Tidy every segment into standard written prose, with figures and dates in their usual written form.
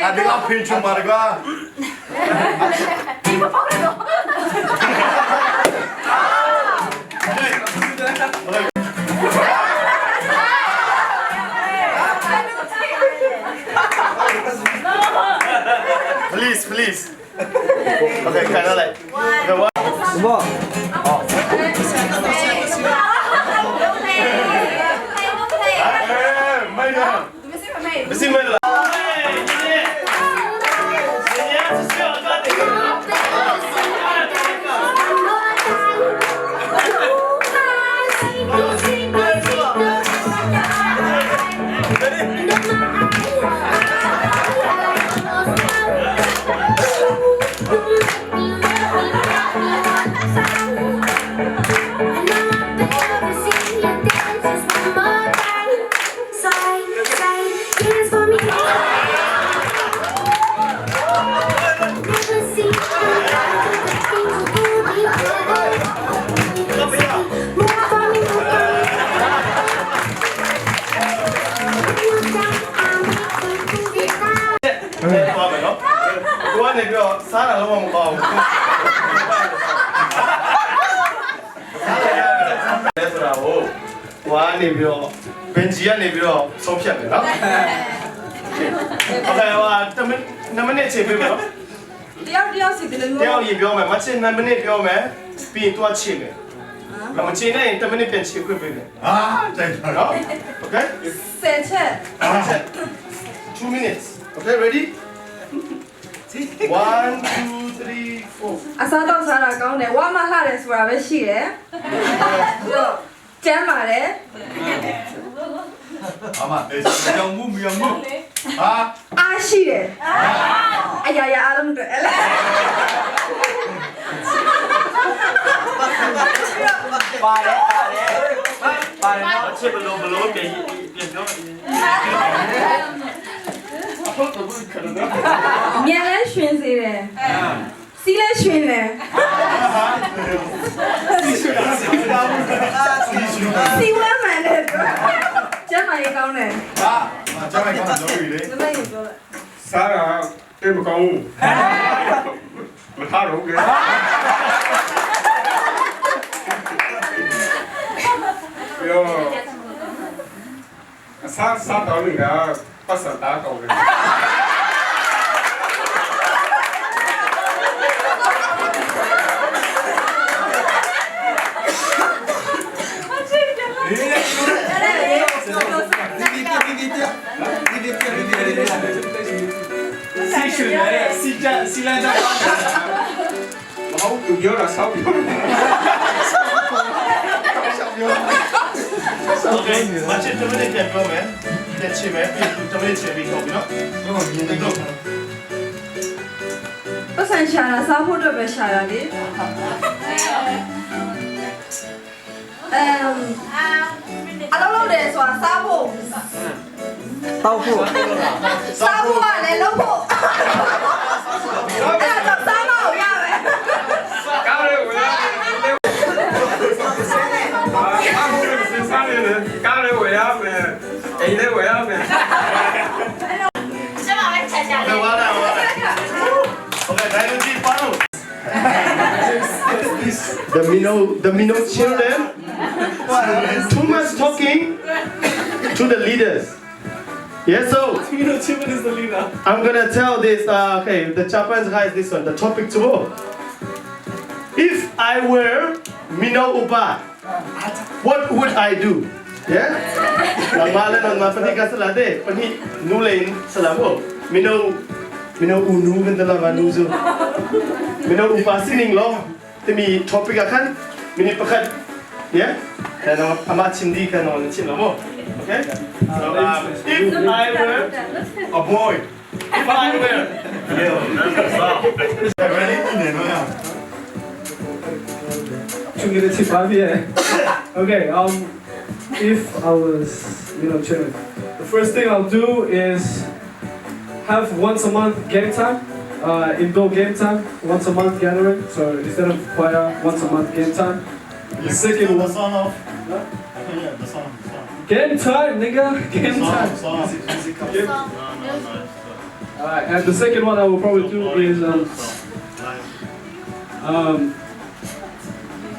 Adela Phunphun marga. Please, please. Okay, kind of like. The one. Sana lo mau kau. Wah ni biro, benjian ni biro, sopian ni lah. Okay, wah, temen, namanya cewek biro. Dia sih dia ye biro macam namanya biro pi tua cewek. Macam ni temen pen cewek biro. Jangan. Okay? Secet. 2 minutes. Okay, ready? 1, 2, 3, 4. Asal tahu salah kau ni, wah malah ada suara besi le. Jam ada. Ama, yang mu. Ah, asyik le. Ayah ya alam tu. Pare. Macam belum dia. 面来熏谁嘞？谁来熏嘞？谁我买的？这买一缸嘞？这买一缸多余的。这买一个。啥啊？对不讲，我他弄的。哟，啥道理啊？不是打狗的。西来的，老不要了，少不要了。OK， macam tu mana dia kau dia cewek, tu mana cewek kau, you know? 不算下了，啥货都别下了的。阿老的说啥货？豆腐。啥货啊？来老货。哎，做啥嘛？我要嘞。搞了我要。搞了我要咩？哎，那我要咩？这把我拆下来。完了。OK， 来得及发了。The minnow children, too much talking to the leaders. Yes, so minnow children is the leader. I'm gonna tell this. Okay, the Japanese guy is this one. The topic tomorrow. If I were minnow uba, what would I do? Yeah. Namalan on mafati ka salade. Pani nulain salabo. Minnow Mina unu kan telah vanuzu. Mina upasining lo. Temi topik akan. Mini pekat. Ya. Dan amat cindi kan orang cindi lo. Okay. So if I were a boy, if I were Okay, if I was, chilling, the first thing I'll do is have once a month game time, indoor game time, once a month gathering. So instead of choir, once a month game time. The second one, game time, nigga, game time. Alright, and the second one I will probably do is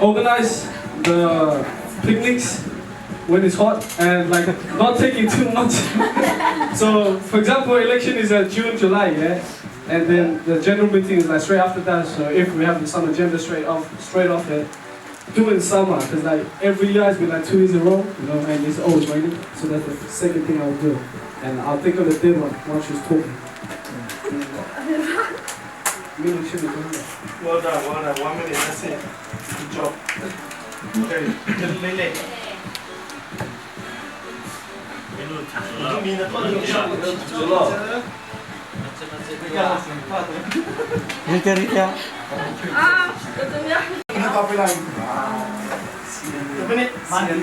organize the picnics when it's hot and like not taking too much. So for example, election is June, July, yeah, and then the general meeting is like straight after that. So if we have the sun agenda straight off it, do it in summer because like every year it's been like 2 years in a row, and it's always raining. So that's the second thing I'll do, and I'll think of the third one once she's talking. well done, 1 minute, that's it. Good job. Okay, just lele. Rita.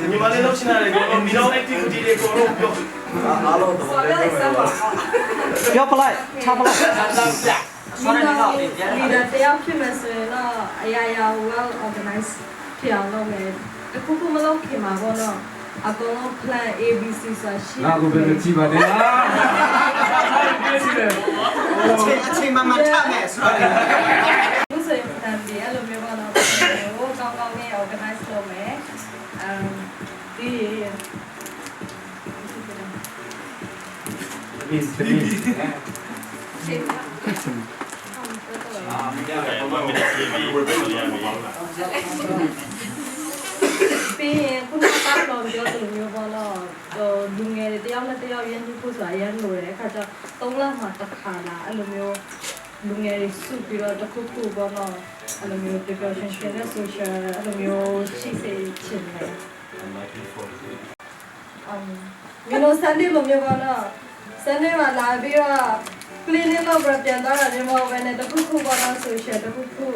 Nhưng mà lên lớp trên này có video activity để có đâu được. Cho play, cho play. Leader တယောက်ဖြစ်မယ်ဆိုရင်တော့အရာရာ well organized ဖြစ်အောင်လုပ်မယ်။အခုမလုပ်ခင်မှာပေါ့နော်။အကုန်လုံး plan ABC ဆိုတာရှိတယ်။ ငါကိုပဲကြည့်ပါနဲ့။အချိန်မှချမယ်ဆိုတော့ အခုဆိုရင် plan တွေအဲ့လိုမျိုးပေါ့နော်။ဟိုကောင်းကောင်းလေး organize လုပ်မယ်။ဒီပြီးရင်ခုနကပြောသလိုမျိုးပေါ့နော်လူငယ်တွေတယောက်နဲ့တယောက်ရင်းနှီးဖို့ဆိုတာအရင်လိုတယ်အခါကျတော့3လမှတစ်ခါလာအဲ့လိုမျိုးလူငယ်တွေစုပြီးတော့တစ်ခုခုပေါ့နော်အဲ့လိုမျိုး depression ရှင်တဲ့ social အဲ့လိုမျိုးရှိစေချင်တယ်Sunday လိုမျိုးပေါ့နော် Sunday မှာလာပြီးတော့ cleaning လုပ်ပြီးပြန်သွားတာဒီမဟုတ်ဘဲနဲ့တစ်ခုခုပေါ့နော် social တစ်ခုခု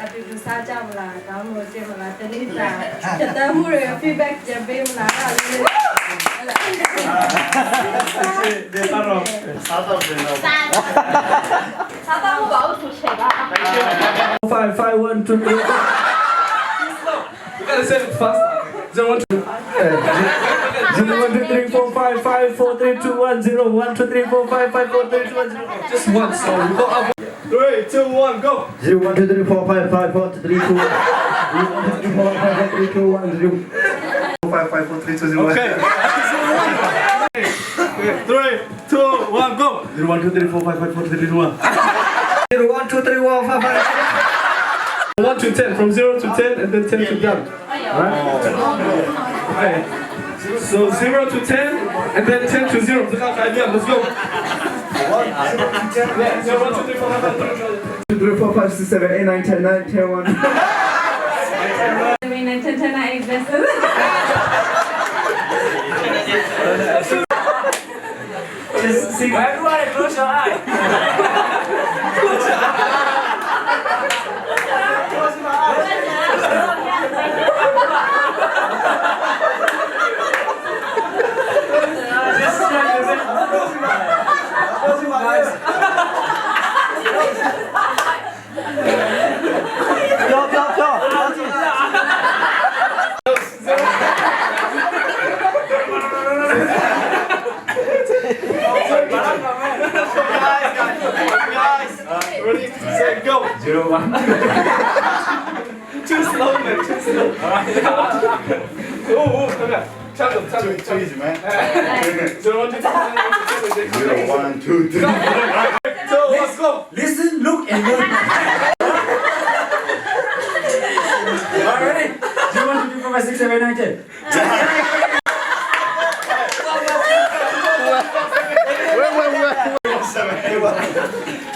အတူတူစားကြမလားဒါမှမဟုတ်ကြည့်မလားတနေ့တာတက်တမ်းမှုတွေ feedback ပြန်ပေးမလားအဲ့လိုDe paro. Sata de no. Sata mo ba uso siya ba? 5, 5, 1, 2, 3. You gotta say it fast. 0, 1, 2. 0, 1, 2, 3, 4, 5, 5, 4, 3, 2, 1, 0, 1, 2, 3, 4, 5, 5, 4, 3, 2, 1, 0. Just once, so we go up. 3, 2, 1, go! 0, 1, 2, 3, 4, 5, 5, 4, 3, 2, 1. 0, 1, 2, 3, 4, 5, 4, 3, 2, 1, 0. 5, 5, 4, 3, 2, 0. Okay. 3, 2, 1, go! 0, 1, 2, 3, 4, 5, 5, 4, 3, 2, 1. 0, 1, 2, 3, 4, 5, 5. 1 to 10, from 0 to 10, and then 10 to done. Alright? Okay. So 0 to 10, and then 10 to 0. Let's go. 1, 0, 1, 2, 3, 4, 5, 5, 2, 3, 4, 5, 6, 7, 8, 9, 10, 9, 10, 1. I mean, I tend to not exist. Just see. Everybody, close your eye. Close your eye. Close your eye. Just try your best. Close your eyes. Go. Guys, ready, set, go. 0, 1. Too slow, man. Too slow. Oh, okay. Chug them. Too easy, man. 0, 1, 2, 3. 0, 1, 2, 3. So, let's go. Listen, look, and learn. Alright, ready? 0, 1, 2, 3, 4, 5, 6, 7, 8, 9, 10.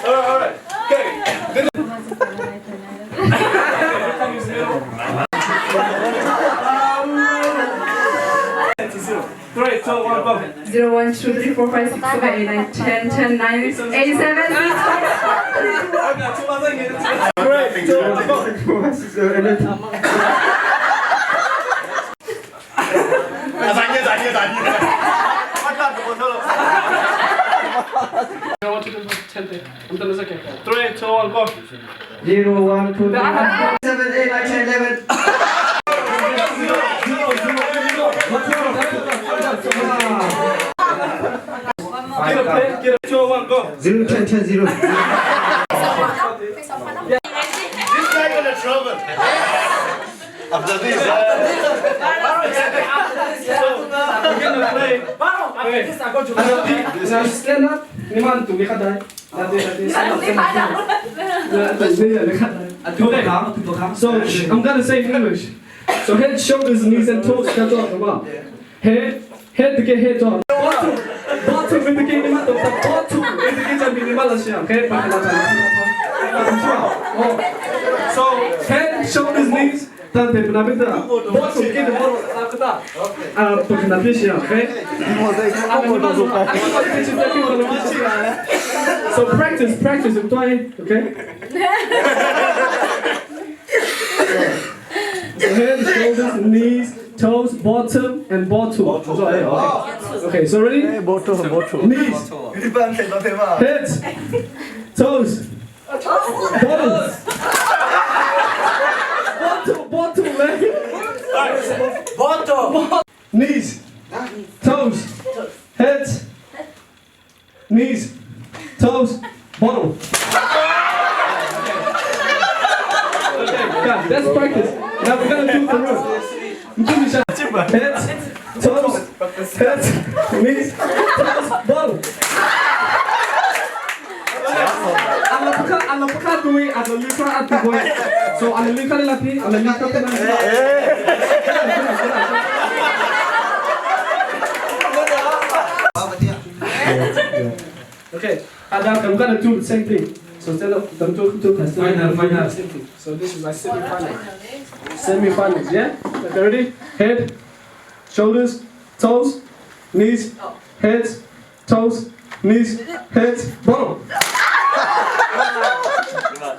Alright. 0, 1, 2, 3, 4, 5, 6, 7, 8, 9, 10, 10, 9, 87. Great. Tanya. I want to do 10 things. I'm done a second. 3, 2, 1, go. 0, 1, 2, 3, 7, 8, 9, 10, 11. Get a pen, get a 2, 1, go. 0, 10, 10, 0. This guy gonna trouble. After this, We're gonna play. Okay. Now stand up. Niman tu lihat dah. Nanti Okay. So I'm gonna say in English. So head, shoulders, knees, and toes. Come on. Head to head on. Bottom in the game niman tu. Bottom in the game jadi minimal aja. Okay. So head, shoulders, knees. Tante penabita. Bottom kita bottom apa tak? Penabita sih, okay? So practice itu okay? So head, shoulders, knees, toes, bottom, and bottom. Okay, so ready? Knees, head, toes, bottom, man. Knees, toes, head, knees, toes, bottom. Okay, guys, that's practice. Now we're gonna do the run. Head, toes, head, knees, toes, bottom. Alam pekat doi, ada luka ada doi. So ada luka ni lagi, ada luka tu nanti. Okay, I'm gonna do the same thing. So instead of them two final. So this is my semi-final. Semi-finals, yeah? Okay, ready? Head, shoulders, toes, knees, heads, toes, knees, heads, bottom.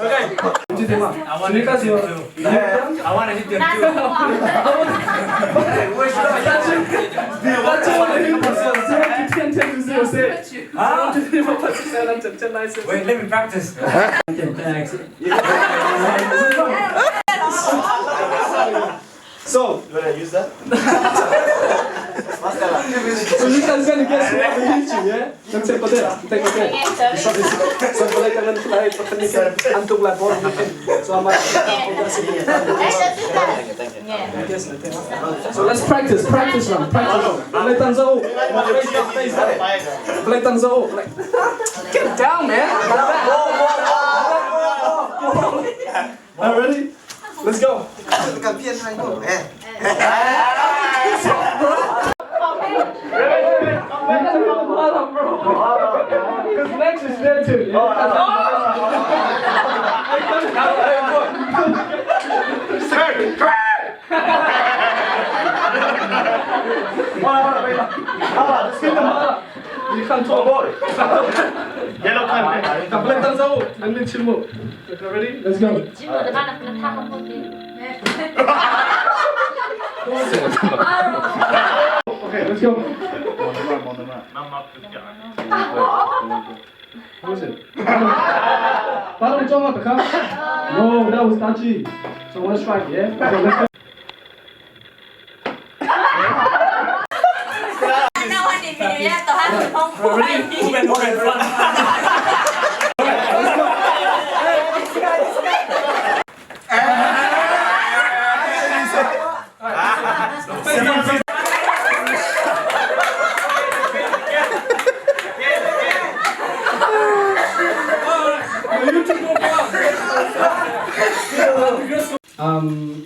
Okay. I want to hit them too. I want to hit them too. Wait, let me practice. So, you wanna use that? so you guys gonna guess what I'm gonna hit you, yeah? Let's take a take. So boleh tangan fly pertanian antuk lah bor mungkin. So I'm So let's practice run. Boleh tanzau. Boleh tanzau. Get down, man. Alright, ready? Let's go. Because next is there too. You can't talk about it. Yellow card. Okay, ready? Let's go. Okay, let's go. What was it? Bottom jump up the cup? No, that was dodgy. So one strike, yeah? Okay, let's go.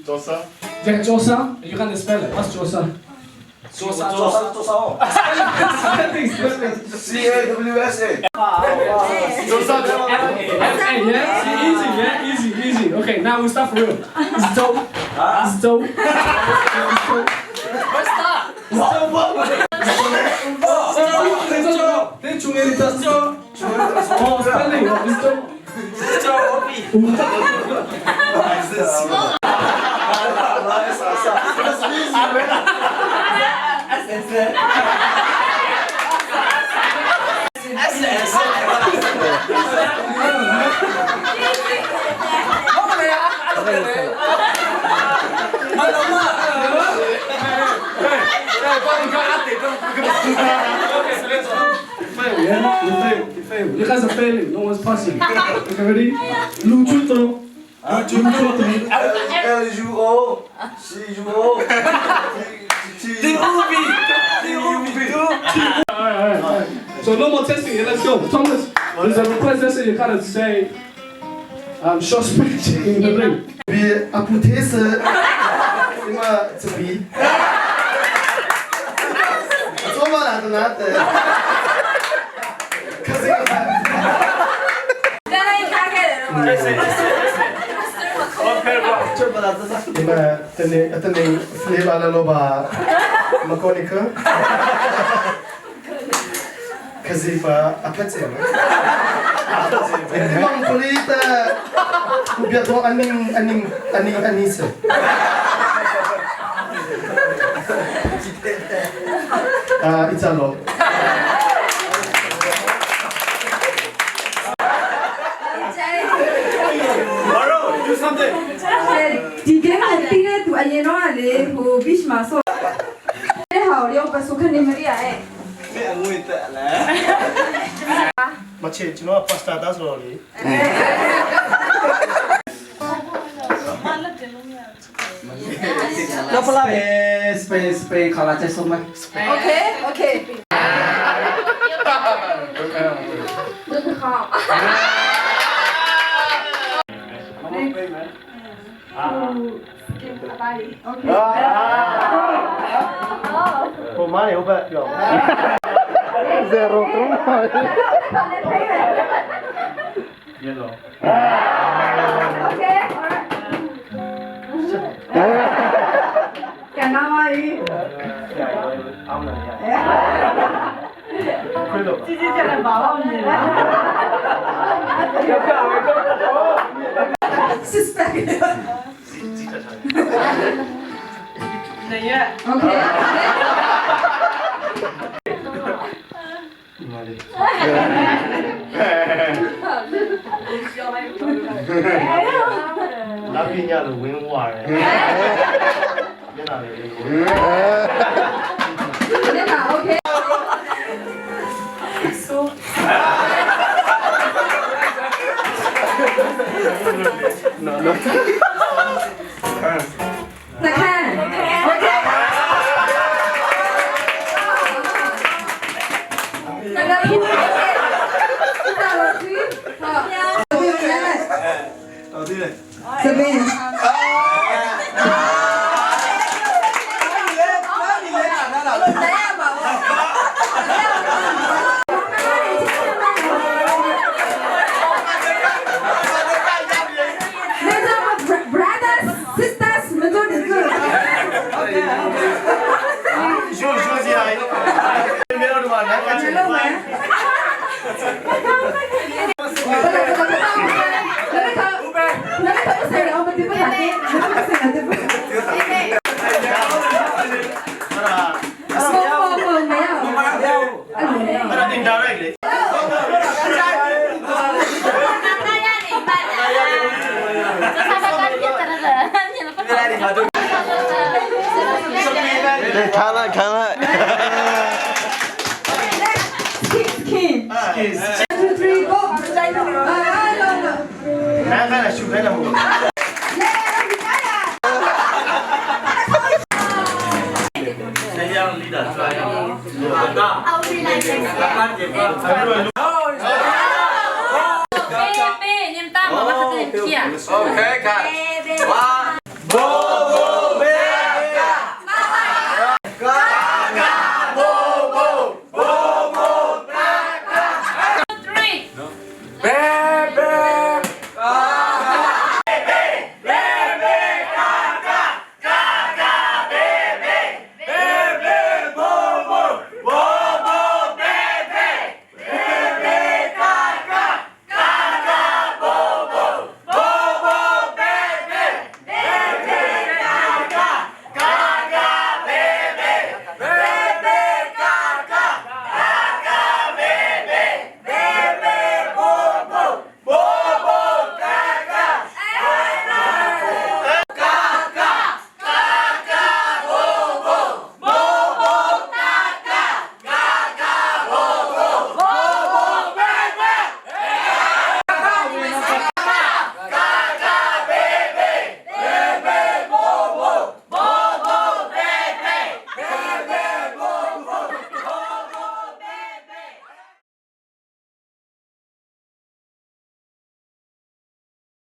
Dosa. Yeah, Josa. You can't spell it. What's Josa? Josa. CAWSA. Dosa. Yeah? Easy. Okay, now we start for real. It's dope. It's dope. It's dope. lungerita. Oh, spelling. You fail. You guys are failing. No one's passing. Okay, ready? Luchutro. Alright. So no more testing. Let's go. Thomas, there's a request that says you gotta say short speech in the ring. Wie Apothese immer zu wie. So mal hat Kasi Ima tene flavor ala loba makonika. Kasi pa apetse ma. Emang kulita kubia to aning anise. It's a lot. Do something. Tiga nanti ni tu aye no ale ho bish masuk. Ni hao liang pasukan ni Maria Macam cuma pasta das roli. Spray kalau cek semua. Okay. Pemain obat kau. Zero Yellow. Okay. Kenapa ini? Cici jangan bawa ni. Suspek. Okay. Lapinya lu win war. Okay. No. Tekan. Okay. Seven. Brothers, sisters, betul betul. Kalah. Skin. 2, 3, go. Nah, sudah dah mu. Saya yang leader. Niệm tam mà bắt đầu niệm kia. Okay, cut. Wow.